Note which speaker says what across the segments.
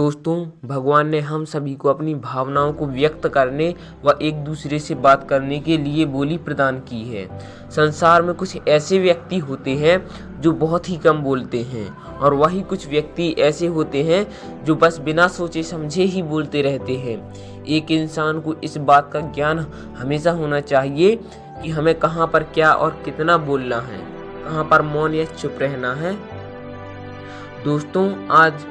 Speaker 1: दोस्तों, भगवान ने हम सभी को अपनी भावनाओं को व्यक्त करने व एक दूसरे से बात करने के लिए बोली प्रदान की है। संसार में कुछ ऐसे व्यक्ति होते हैं जो बहुत ही कम बोलते हैं और वही कुछ व्यक्ति ऐसे होते हैं जो बस बिना सोचे समझे ही बोलते रहते हैं। एक इंसान को इस बात का ज्ञान हमेशा होना चाहिए कि हमें कहाँ पर क्या और कितना बोलना है, कहाँ पर मौन या चुप रहना है। दोस्तों, आज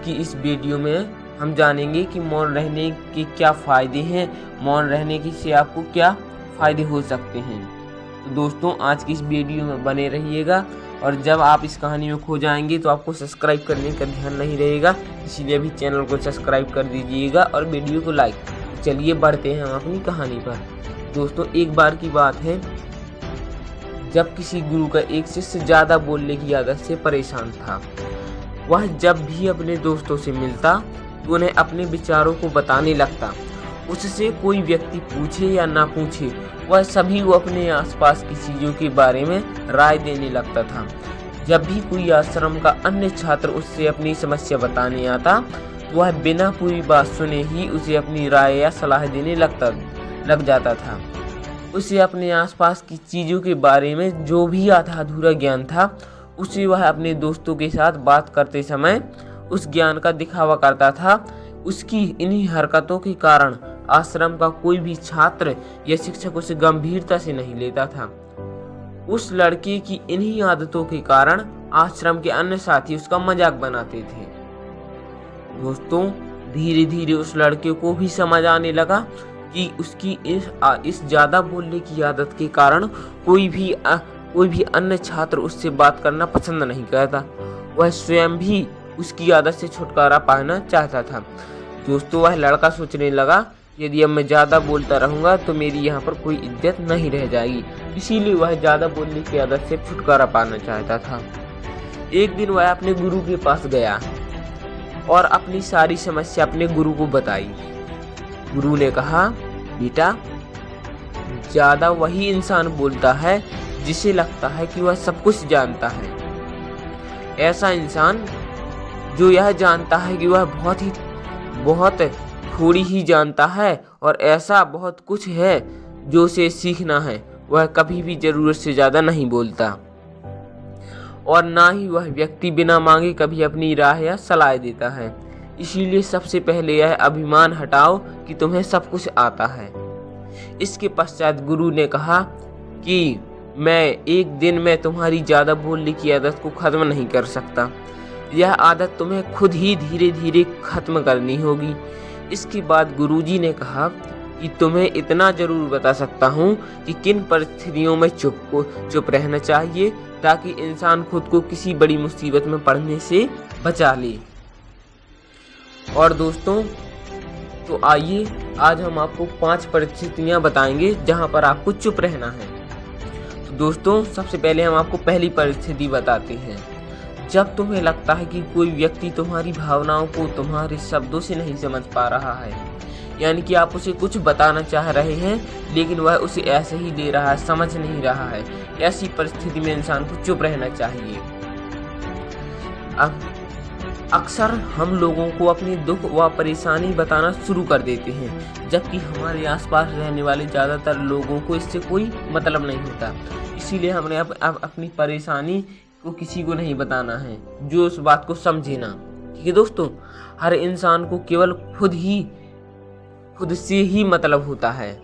Speaker 1: इस वीडियो में हम जानेंगे कि मौन रहने के क्या फ़ायदे हैं, मौन रहने की से आपको क्या फ़ायदे हो सकते हैं। तो दोस्तों, आज की इस वीडियो में बने रहिएगा और जब आप इस कहानी में खो जाएंगे तो आपको सब्सक्राइब करने का ध्यान नहीं रहेगा, इसीलिए अभी चैनल को सब्सक्राइब कर दीजिएगा और वीडियो को लाइक। चलिए बढ़ते हैं हम अपनी कहानी पर। दोस्तों, एक बार की बात है जब किसी गुरु का एक शिष्य ज़्यादा बोलने की आदत से परेशान था। वह जब भी अपने दोस्तों से मिलता तो उन्हें अपने विचारों को बताने लगता। उससे कोई व्यक्ति पूछे या ना पूछे, वह सभी को अपने आसपास की चीज़ों के बारे में राय देने लगता था। जब भी कोई आश्रम का अन्य छात्र उससे अपनी समस्या बताने आता तो वह बिना पूरी बात सुने ही उसे अपनी राय या सलाह देने लग जाता था। उसे अपने आसपास की चीज़ों के बारे में जो भी आधा अधूरा ज्ञान था, उसे वह अपने दोस्तों के साथ बात करते समय उस ज्ञान का दिखावा करता था। उसकी इन्हीं हरकतों के कारण आश्रम का कोई भी छात्र या शिक्षक उसे गंभीरता से नहीं लेता था। उस लड़के की इन्हीं आदतों के कारण आश्रम के अन्य साथी उसका मजाक बनाते थे। दोस्तों, धीरे धीरे उस लड़के को भी समझ आने लगा कि उसकी इस ज़्यादा बोलने की आदत के कारण कोई भी अन्य छात्र उससे बात करना पसंद नहीं करता। वह स्वयं भी उसकी आदत से छुटकारा पाना चाहता था। दोस्तों, वह लड़का सोचने लगा, यदि अब मैं ज़्यादा बोलता रहूँगा तो मेरी यहाँ पर कोई इज्जत नहीं रह जाएगी। इसीलिए वह ज़्यादा बोलने की आदत से छुटकारा पाना चाहता था। एक दिन वह अपने गुरु के पास गया और अपनी सारी समस्या अपने गुरु को बताई। गुरु ने कहा, बेटा, ज़्यादा वही इंसान बोलता है जिसे लगता है कि वह सब कुछ जानता है। ऐसा इंसान जो यह जानता है कि वह बहुत थोड़ी ही जानता है और ऐसा बहुत कुछ है जो उसे सीखना है, वह कभी भी ज़रूरत से ज़्यादा नहीं बोलता और ना ही वह व्यक्ति बिना मांगे कभी अपनी राय या सलाह देता है। इसीलिए सबसे पहले यह अभिमान हटाओ कि तुम्हें सब कुछ आता है। इसके पश्चात गुरु ने कहा कि मैं एक दिन में तुम्हारी ज़्यादा बोलने की आदत को ख़त्म नहीं कर सकता। यह आदत तुम्हें खुद ही धीरे धीरे ख़त्म करनी होगी। इसके बाद गुरुजी ने कहा कि तुम्हें इतना ज़रूर बता सकता हूँ कि किन परिस्थितियों में चुप रहना चाहिए ताकि इंसान खुद को किसी बड़ी मुसीबत में पड़ने से बचा ले। और दोस्तों, तो आइए आज हम आपको 5 परिस्थितियाँ बताएंगे जहाँ पर आपको चुप रहना है। दोस्तों, सबसे पहले हम आपको पहली परिस्थिति बताते हैं। जब तुम्हें लगता है कि कोई व्यक्ति तुम्हारी भावनाओं को तुम्हारे शब्दों से नहीं समझ पा रहा है, यानी कि आप उसे कुछ बताना चाह रहे हैं लेकिन वह उसे ऐसे ही ले रहा है, समझ नहीं रहा है। ऐसी परिस्थिति में इंसान को चुप रहना चाहिए। अब अक्सर हम लोगों को अपनी दुख व परेशानी बताना शुरू कर देते हैं, जबकि हमारे आसपास रहने वाले ज़्यादातर लोगों को इससे कोई मतलब नहीं होता। इसीलिए हमने अब अपनी परेशानी को किसी को नहीं बताना है जो उस बात को समझे ना। ठीक है दोस्तों, हर इंसान को केवल खुद से ही मतलब होता है।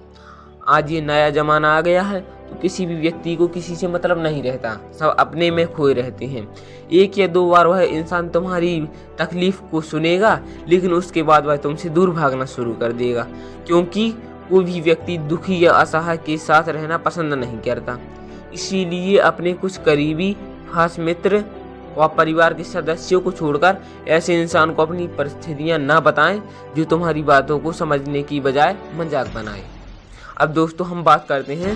Speaker 1: आज ये नया ज़माना आ गया है तो किसी भी व्यक्ति को किसी से मतलब नहीं रहता, सब अपने में खोए रहते हैं। 1 या 2 बार वह इंसान तुम्हारी तकलीफ़ को सुनेगा लेकिन उसके बाद वह तुमसे दूर भागना शुरू कर देगा, क्योंकि कोई भी व्यक्ति दुखी या असहाय के साथ रहना पसंद नहीं करता। इसीलिए अपने कुछ करीबी खास मित्र व परिवार के सदस्यों को छोड़कर ऐसे इंसान को अपनी परिस्थितियाँ ना बताएं जो तुम्हारी बातों को समझने की बजाय मजाक बनाए। अब दोस्तों, हम बात करते हैं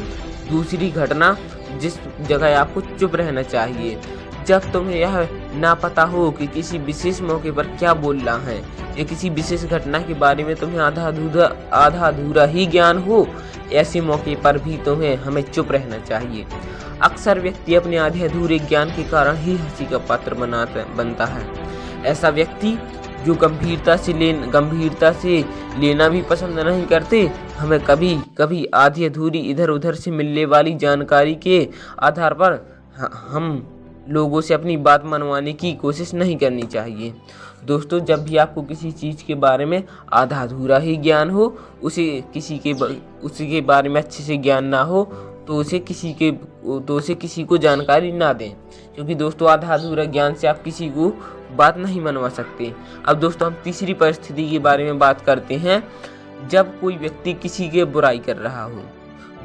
Speaker 1: दूसरी घटना जिस जगह आपको चुप रहना चाहिए। जब तुम्हें यह ना पता हो कि किसी विशेष मौके पर क्या बोलना है या किसी विशेष घटना के बारे में तुम्हें आधा अधूरा ही ज्ञान हो, ऐसे मौके पर भी हमें चुप रहना चाहिए। अक्सर व्यक्ति अपने आधे अधूरे ज्ञान के कारण ही हंसी का पात्र बनता है। ऐसा व्यक्ति जो गंभीरता से लेना भी पसंद नहीं करते। हमें कभी कभी आधी अधूरी इधर उधर से मिलने वाली जानकारी के आधार पर हम लोगों से अपनी बात मनवाने की कोशिश नहीं करनी चाहिए। दोस्तों, जब भी आपको किसी चीज़ के बारे में आधा अधूरा ही ज्ञान हो, उसे किसी के बारे में अच्छे से ज्ञान ना हो, तो उसे किसी को जानकारी ना दें, क्योंकि दोस्तों आधा अधूरा ज्ञान से आप किसी को बात नहीं मनवा सकते। अब दोस्तों हम तीसरी परिस्थिति के बारे में बात करते हैं, जब कोई व्यक्ति किसी की बुराई कर रहा हो।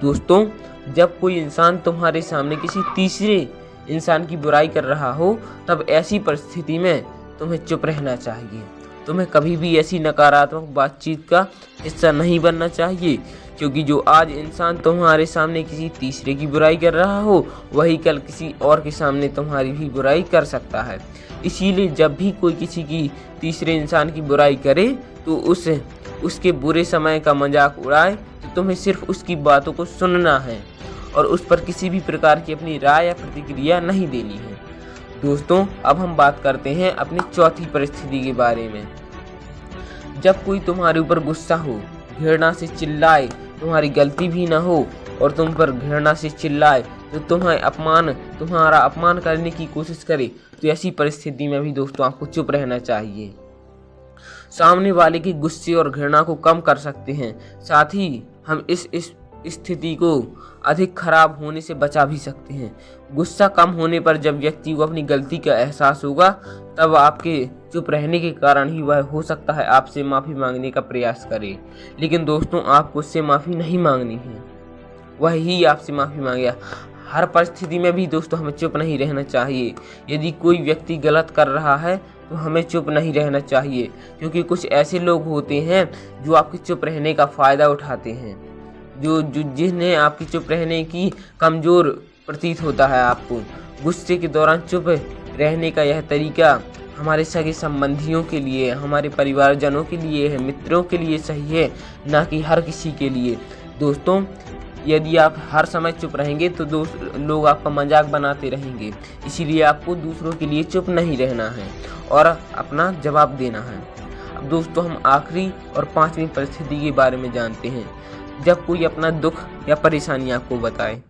Speaker 1: दोस्तों, जब कोई इंसान तुम्हारे सामने किसी तीसरे इंसान की बुराई कर रहा हो, तब ऐसी परिस्थिति में तुम्हें चुप रहना चाहिए। तुम्हें कभी भी ऐसी नकारात्मक बातचीत का हिस्सा नहीं बनना चाहिए, क्योंकि जो आज इंसान तुम्हारे सामने किसी तीसरे की बुराई कर रहा हो, वही कल किसी और के सामने तुम्हारी भी बुराई कर सकता है। इसीलिए जब भी कोई किसी की तीसरे इंसान की बुराई करे, तो उसके बुरे समय का मजाक उड़ाए, तो तुम्हें सिर्फ उसकी बातों को सुनना है और उस पर किसी भी प्रकार की अपनी राय या प्रतिक्रिया नहीं देनी है। दोस्तों, अब हम बात करते हैं अपनी चौथी परिस्थिति के बारे में। जब कोई तुम्हारे ऊपर गुस्सा हो, घृणा से चिल्लाए, तुम्हारी गलती भी ना हो और तुम पर घृणा से चिल्लाए, तो तुम्हारा अपमान करने की कोशिश करे, तो ऐसी परिस्थिति में भी दोस्तों आपको चुप रहना चाहिए। सामने वाले की गुस्से और घृणा को कम कर सकते हैं, साथ ही हम इस स्थिति को अधिक खराब होने से बचा भी सकते हैं। गुस्सा कम होने पर जब व्यक्ति को अपनी गलती का एहसास होगा, तब आपके चुप रहने के कारण ही वह हो सकता है आपसे माफ़ी मांगने का प्रयास करे। लेकिन दोस्तों, आपको उससे माफ़ी नहीं मांगनी है, वह ही आपसे माफ़ी मांगे। हर परिस्थिति में भी दोस्तों हमें चुप नहीं रहना चाहिए। यदि कोई व्यक्ति गलत कर रहा है, तो हमें चुप नहीं रहना चाहिए, क्योंकि कुछ ऐसे लोग होते हैं जो आपके चुप रहने का फ़ायदा उठाते हैं, जिन्हें आपकी चुप रहने की कमज़ोर प्रतीत होता है। आपको गुस्से के दौरान चुप रहने का यह तरीका हमारे सगे संबंधियों के लिए, हमारे परिवारजनों के लिए है, मित्रों के लिए सही है, ना कि हर किसी के लिए। दोस्तों, यदि आप हर समय चुप रहेंगे तो लोग आपका मजाक बनाते रहेंगे। इसीलिए आपको दूसरों के लिए चुप नहीं रहना है और अपना जवाब देना है। अब दोस्तों हम आखिरी और पांचवी परिस्थिति के बारे में जानते हैं, जब कोई अपना दुख या परेशानी आपको बताए।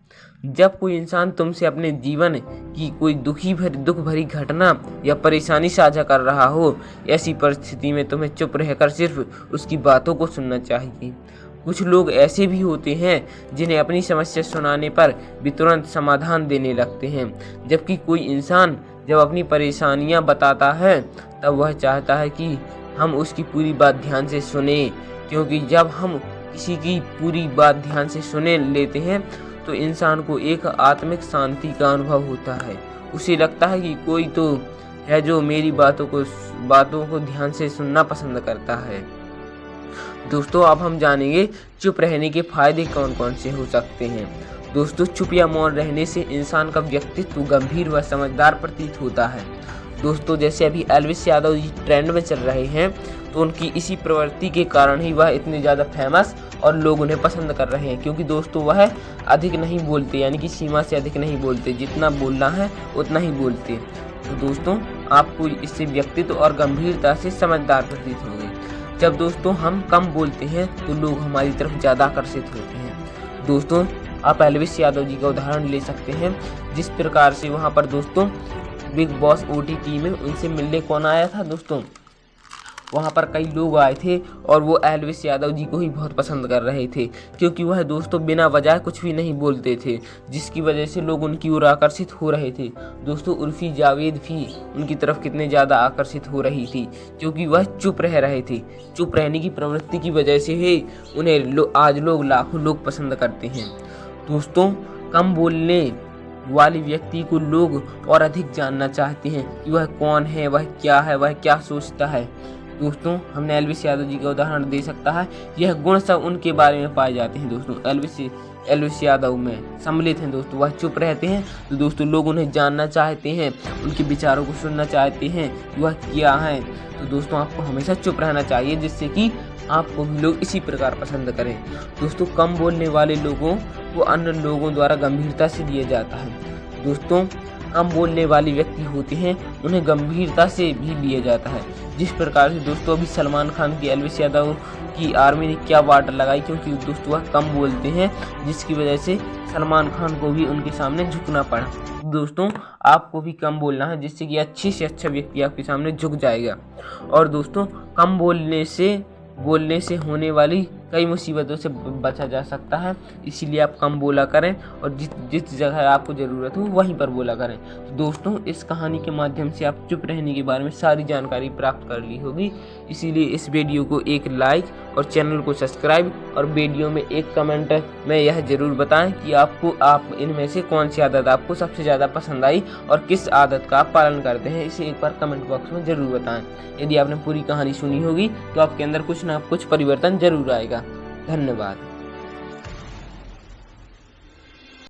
Speaker 1: जब कोई इंसान तुमसे अपने जीवन की कोई दुख भरी घटना या परेशानी साझा कर रहा हो, ऐसी परिस्थिति में तुम्हें चुप रहकर सिर्फ उसकी बातों को सुनना चाहिए। कुछ लोग ऐसे भी होते हैं जिन्हें अपनी समस्या सुनाने पर भी तुरंत समाधान देने लगते हैं, जबकि कोई इंसान जब अपनी परेशानियां बताता है, तब वह चाहता है कि हम उसकी पूरी बात ध्यान से सुने, क्योंकि जब हम किसी की पूरी बात ध्यान से सुने लेते हैं, तो इंसान को एक आत्मिक शांति का अनुभव होता है। उसे लगता है कि कोई तो है जो मेरी बातों को ध्यान से सुनना पसंद करता है। दोस्तों, अब हम जानेंगे चुप रहने के फायदे कौन कौन से हो सकते हैं। दोस्तों, चुप या मौन रहने से इंसान का व्यक्तित्व गंभीर व समझदार प्रतीत होता है। दोस्तों, जैसे अभी एल्विस यादव जी ट्रेंड में चल रहे हैं, तो उनकी इसी प्रवृत्ति के कारण ही वह इतने ज़्यादा फेमस और लोग उन्हें पसंद कर रहे हैं, क्योंकि दोस्तों वह अधिक नहीं बोलते, यानी कि सीमा से अधिक नहीं बोलते, जितना बोलना है उतना ही बोलते। तो दोस्तों, आपको इससे व्यक्तित्व और गंभीरता से समझदार प्रतीत होंगे। जब दोस्तों हम कम बोलते हैं, तो लोग हमारी तरफ ज़्यादा आकर्षित होते हैं। दोस्तों, आप एल्विस यादव जी का उदाहरण ले सकते हैं, जिस प्रकार से वहाँ पर दोस्तों बिग बॉस OTT में उनसे मिलने कौन आया था। दोस्तों, वहाँ पर कई लोग आए थे और वो एल्विस यादव जी को ही बहुत पसंद कर रहे थे, क्योंकि वह दोस्तों बिना वजह कुछ भी नहीं बोलते थे, जिसकी वजह से लोग उनकी ओर आकर्षित हो रहे थे। दोस्तों, उर्फी जावेद भी उनकी तरफ कितने ज़्यादा आकर्षित हो रही थी, क्योंकि वह चुप रह रहे थे। चुप रहने की प्रवृत्ति की वजह से ही उन्हें आज लाखों लोग पसंद करते हैं। दोस्तों, कम बोलने वाले व्यक्ति को लोग और अधिक जानना चाहते हैं कि वह कौन है, वह क्या सोचता है। दोस्तों, हमने एल्विस यादव जी का उदाहरण दे सकता है। यह गुण सब उनके बारे में पाए जाते हैं। दोस्तों, एल्विस यादव में सम्मिलित हैं। दोस्तों, वह चुप रहते हैं, तो दोस्तों लोग उन्हें जानना चाहते हैं, उनके विचारों को सुनना चाहते हैं कि वह क्या है। तो दोस्तों, आपको हमेशा चुप रहना चाहिए, जिससे कि आपको भी लोग इसी प्रकार पसंद करें। दोस्तों, कम बोलने वाले लोगों को अन्य लोगों द्वारा गंभीरता से लिया जाता है। दोस्तों, कम बोलने वाले व्यक्ति होते हैं उन्हें गंभीरता से भी लिया जाता है। जिस प्रकार से दोस्तों अभी सलमान खान की एल्विस यादव की आर्मी ने क्या वार्डर लगाई, क्योंकि दोस्तों वह कम बोलते हैं, जिसकी वजह से सलमान खान को भी उनके सामने झुकना पड़ा। दोस्तों आपको भी कम बोलना है, जिससे कि अच्छे से अच्छा व्यक्ति आपके सामने झुक जाएगा। और दोस्तों कम बोलने से होने वाली कई मुसीबतों से बचा जा सकता है, इसीलिए आप कम बोला करें और जिस जगह आपको ज़रूरत हो वहीं पर बोला करें। तो दोस्तों इस कहानी के माध्यम से आप चुप रहने के बारे में सारी जानकारी प्राप्त कर ली होगी, इसीलिए इस वीडियो को एक लाइक और चैनल को सब्सक्राइब और वीडियो में एक कमेंट में यह ज़रूर बताएं कि आप इनमें से कौन सी आदत आपको सबसे ज़्यादा पसंद आई और किस आदत का आप पालन करते हैं, इसे एक बार कमेंट बॉक्स में ज़रूर बताएं। यदि आपने पूरी कहानी सुनी होगी तो आपके अंदर कुछ ना कुछ परिवर्तन जरूर आएगा। धन्यवाद।